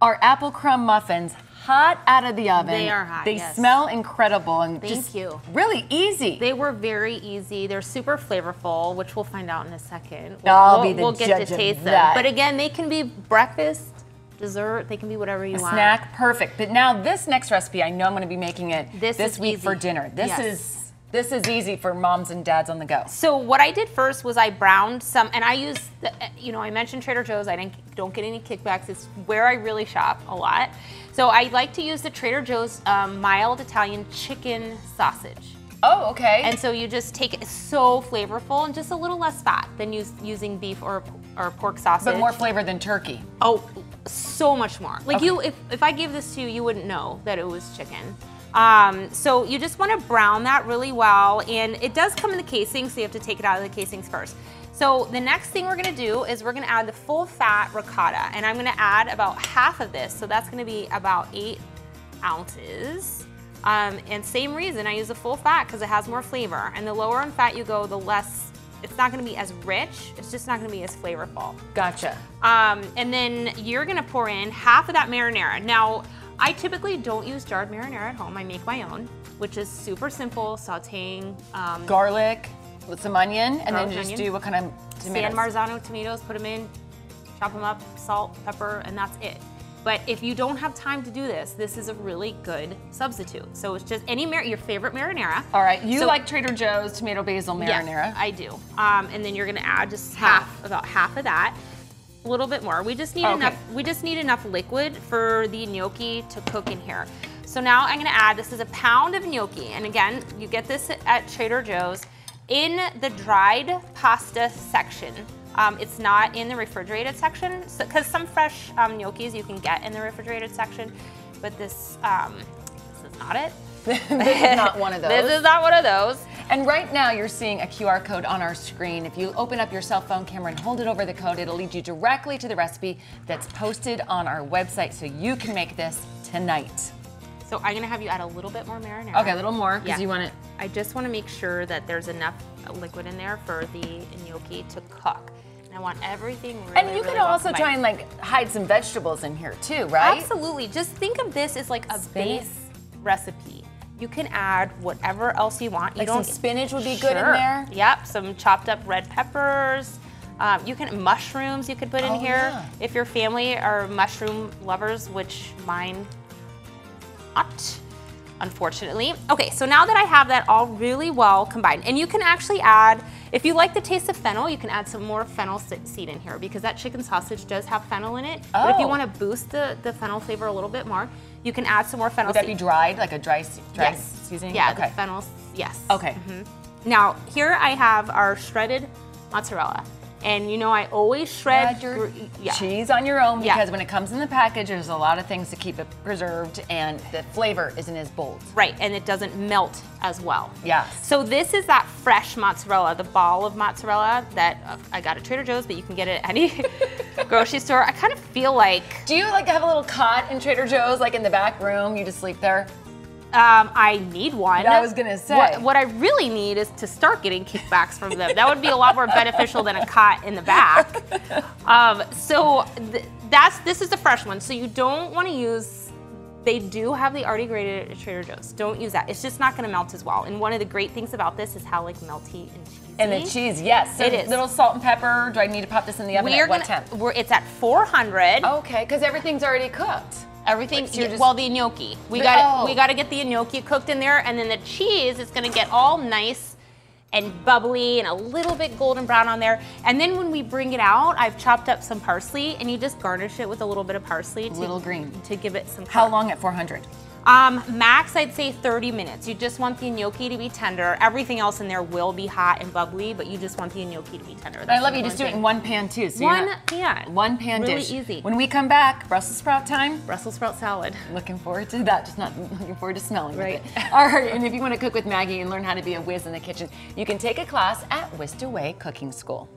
Our apple crumb muffins, hot out of the oven. They are hot, They yes. smell incredible and Thank you. Really easy. They were very easy. They're super flavorful, which we'll find out in a second. We'll get to taste them. But again, they can be breakfast, dessert, they can be whatever you want. Snack, perfect. But now this next recipe, I know I'm gonna be making it this week for dinner. This is easy for moms and dads on the go. So what I did first was I browned some, and I used, I mentioned Trader Joe's. I don't get any kickbacks. It's where I really shop a lot. So I like to use the Trader Joe's mild Italian chicken sausage. Oh, okay. And so you just take it, it's so flavorful and just a little less fat than using beef or pork sausage. But more flavor than turkey. Oh, so much more. Like okay. if I gave this to you, you wouldn't know that it was chicken. So you just want to brown that really well, and it does come in the casing, so you have to take it out of the casings first. So the next thing we're going to do is we're going to add the full fat ricotta, and I'm going to add about half of this, so that's going to be about 8 ounces. And same reason, I use the full fat because it has more flavor, and the lower in fat you go, the less, it's not going to be as rich, it's just not going to be as flavorful. Gotcha. And then you're going to pour in half of that marinara. Now, I typically don't use jarred marinara at home. I make my own, which is super simple, sauteing. Garlic with some onion, and then just do what kind of tomatoes? San Marzano tomatoes, put them in, chop them up, salt, pepper, and that's it. But if you don't have time to do this, this is a really good substitute. So it's just any your favorite marinara. All right, you like Trader Joe's tomato basil marinara? Yes, I do. And then you're gonna add just about half of that. A little bit more. We just need enough. We just need enough liquid for the gnocchi to cook in here. So now I'm going to add. This is a pound of gnocchi, and again, you get this at Trader Joe's in the dried pasta section. It's not in the refrigerated section, because some fresh gnocchis you can get in the refrigerated section, but this is not it. This is not one of those. This is not one of those. And right now you're seeing a QR code on our screen. If you open up your cell phone camera and hold it over the code, it'll lead you directly to the recipe that's posted on our website, so you can make this tonight. So I'm gonna have you add a little bit more marinara. Okay, a little more, because you want it. I just wanna make sure that there's enough liquid in there for the gnocchi to cook. And I want everything really, and you can also try and hide some vegetables in here too, right? Absolutely, just think of this as like a base recipe. You can add whatever else you want. Some spinach would be good in there. Yep, some chopped up red peppers. Mushrooms you could put in here. Yeah. If your family are mushroom lovers, which mine not, unfortunately. Okay, so now that I have that all really well combined, and you can actually add, if you like the taste of fennel, you can add some more fennel seed in here, because that chicken sausage does have fennel in it. But if you want to boost the fennel flavor a little bit more, you can add some more fennel seed. Would that be dried, like a dry seasoning? Yeah, the fennel, yes. Okay. Now, here I have our shredded mozzarella. And you know I always shred your cheese on your own, because when it comes in the package, there's a lot of things to keep it preserved, and the flavor isn't as bold. Right, and it doesn't melt as well. Yes. So this is that fresh mozzarella, the ball of mozzarella that I got at Trader Joe's, but you can get it at any grocery store. I kind of feel like... Do you like to have a little cot in Trader Joe's, like in the back room, you just sleep there? I need one. I was gonna say. What I really need is to start getting kickbacks from them. That would be a lot more beneficial than a cot in the back. This is the fresh one. So you don't want to use, they do have the already grated at Trader Joe's. Don't use that. It's just not gonna melt as well. And one of the great things about this is how melty and cheesy. And the cheese, yes. So it is. Little salt and pepper. Do I need to pop this in the oven at what temp? It's at 400. Okay, because everything's already cooked. Everything, well, the gnocchi. We got to get the gnocchi cooked in there, and then the cheese is going to get all nice and bubbly and a little bit golden brown on there. And then when we bring it out, I've chopped up some parsley, and you just garnish it with a little bit of parsley. Little green. To give it some color. How long at 400? Max, I'd say 30 minutes. You just want the gnocchi to be tender. Everything else in there will be hot and bubbly, but you just want the gnocchi to be tender. I love you just do it in one pan too. So one pan. One pan really dish. Easy. When we come back, Brussels sprout time. Brussels sprout salad. Looking forward to that, just not looking forward to smelling it. All right, and if you want to cook with Maggie and learn how to be a whiz in the kitchen, you can take a class at Whisked Cooking School.